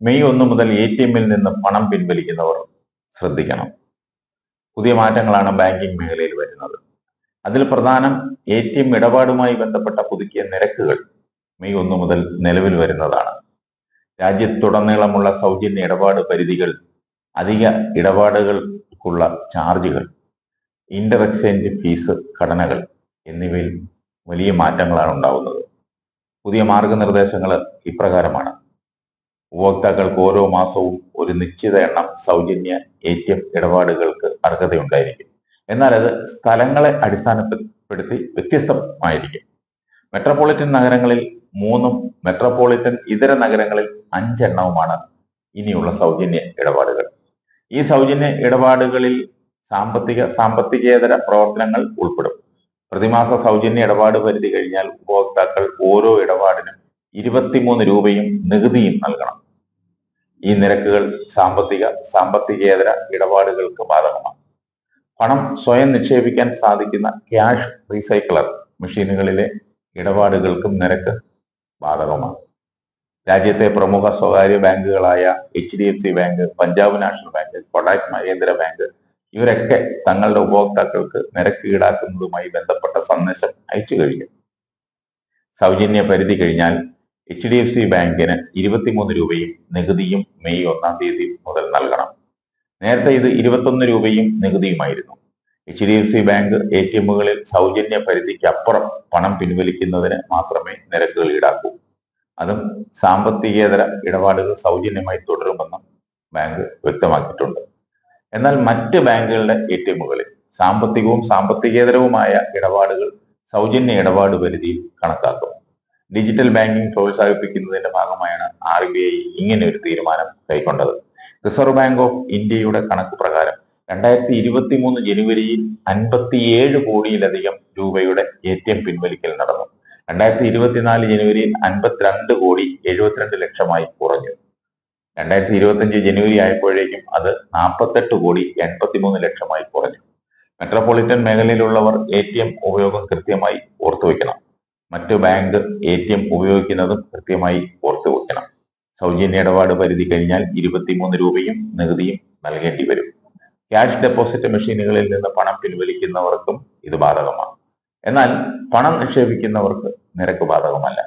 May 1 മുതൽ ATM-ൽ നിന്ന് പണം പിൻവലിക്കുന്നവർ ശ്രദ്ധിക്കണം. പുതിയ മാറ്റങ്ങളാണ് ബാങ്കിംഗ് മേഖലയിൽ വരുന്നത്. അതിൽ പ്രധാനം ATM ഇടപാടുമായി ബന്ധപ്പെട്ട പുതുക്കിയ നിരക്കുകൾ മെയ് 1 മുതൽ നിലവിൽ വരുന്നതാണ്. രാജ്യത്തുടനീളമുള്ള സൗജന്യ ഇടപാട് പരിധികൾ, അധിക ഇടപാടുകൾക്കുള്ള ചാർജുകൾ, ഇന്റർ എക്സ്ചേഞ്ച് ഫീസ് ഘടനകൾ എന്നിവയിൽ വലിയ മാറ്റങ്ങളാണ് ഉണ്ടാവുന്നത്. പുതിയ മാർഗനിർദ്ദേശങ്ങൾ ഇപ്രകാരമാണ്. ഉപഭോക്താക്കൾക്ക് ഓരോ മാസവും ഒരു നിശ്ചിത എണ്ണം സൗജന്യ ATM ഇടപാടുകൾക്ക് അർഹതയുണ്ടായിരിക്കും. എന്നാൽ അത് സ്ഥലങ്ങളെ അടിസ്ഥാനപ്പെടുത്തി വ്യത്യസ്തമായിരിക്കും. മെട്രോപൊളിറ്റൻ നഗരങ്ങളിൽ 3 മെട്രോപൊളിറ്റൻ ഇതര നഗരങ്ങളിൽ 5 എണ്ണവുമാണ് ഇനിയുള്ള സൗജന്യ ഇടപാടുകൾ. ഈ സൗജന്യ ഇടപാടുകളിൽ സാമ്പത്തികേതര പ്രവർത്തനങ്ങൾ ഉൾപ്പെടും. പ്രതിമാസ സൗജന്യ ഇടപാട് പരിധി കഴിഞ്ഞാൽ ഉപഭോക്താക്കൾ ഓരോ ഇടപാടിനും 23 രൂപയും നികുതിയും നൽകണം. ഈ നിരക്കുകൾ സാമ്പത്തികേതര ഇടപാടുകൾക്ക് ബാധകമാണ്. പണം സ്വയം നിക്ഷേപിക്കാൻ സാധിക്കുന്ന ക്യാഷ് റീസൈക്ലർ മെഷീനുകളിലെ ഇടപാടുകൾക്കും നിരക്ക് ബാധകമാണ്. രാജ്യത്തെ പ്രമുഖ സ്വകാര്യ ബാങ്കുകളായ HDFC bank, Punjab national bank, Kotak Mahindra bank ഇവരൊക്കെ തങ്ങളുടെ ഉപഭോക്താക്കൾക്ക് നിരക്ക് ഈടാക്കുന്നതുമായി ബന്ധപ്പെട്ട സന്ദേശം അയച്ചു കഴിഞ്ഞു. സൗജന്യ പരിധി കഴിഞ്ഞാൽ HDFC ബാങ്കിന് 23 രൂപയും നികുതിയും മെയ് 1 തീയതി മുതൽ നൽകണം. നേരത്തെ ഇത് 21 രൂപയും നികുതിയുമായിരുന്നു. HDFC ബാങ്ക് ATM-കളിൽ സൗജന്യ പരിധിക്ക് അപ്പുറം പണം പിൻവലിക്കുന്നതിന് മാത്രമേ നിരക്കുകൾ ഈടാക്കൂ. അതും സാമ്പത്തികേതര ഇടപാടുകൾ സൗജന്യമായി തുടരുമെന്നും ബാങ്ക് വ്യക്തമാക്കിയിട്ടുണ്ട്. എന്നാൽ മറ്റ് ബാങ്കുകളുടെ ATM-കളിൽ സാമ്പത്തികവും സാമ്പത്തികേതരവുമായ ഇടപാടുകൾ സൗജന്യ ഇടപാട് പരിധിയിൽ കണക്കാക്കും. ഡിജിറ്റൽ ബാങ്കിംഗ് പ്രോത്സാഹിപ്പിക്കുന്നതിന്റെ ഭാഗമായാണ് RBI ഇങ്ങനെ ഒരു തീരുമാനം കൈക്കൊണ്ടത്. റിസർവ് ബാങ്ക് ഓഫ് ഇന്ത്യയുടെ കണക്ക് പ്രകാരം 2023 ജനുവരിയിൽ 57 കോടിയിലധികം രൂപയുടെ ATM പിൻവലിക്കൽ നടന്നു. 2024 ജനുവരിയിൽ 52 കോടി 72 ലക്ഷമായി കുറഞ്ഞു. 2025 ജനുവരി ആയപ്പോഴേക്കും അത് 48 കോടി 83 ലക്ഷമായി കുറഞ്ഞു. മെട്രോപൊളിറ്റൻ മേഖലയിലുള്ളവർ ATM ഉപയോഗം കൃത്യമായി ഓർത്തുവെക്കണം. മറ്റു ബാങ്ക് ATM ഉപയോഗിക്കുന്നതും കൃത്യമായി ഓർത്തുവെക്കണം. സൗജന്യ ഇടപാട് പരിധി കഴിഞ്ഞാൽ 23 രൂപയും നികുതിയും നൽകേണ്ടി വരും. ക്യാഷ് ഡെപ്പോസിറ്റ് മെഷീനുകളിൽ നിന്ന് പണം പിൻവലിക്കുന്നവർക്കും ഇത് ബാധകമാണ്. എന്നാൽ പണം നിക്ഷേപിക്കുന്നവർക്ക് നിരക്ക് ബാധകമല്ല.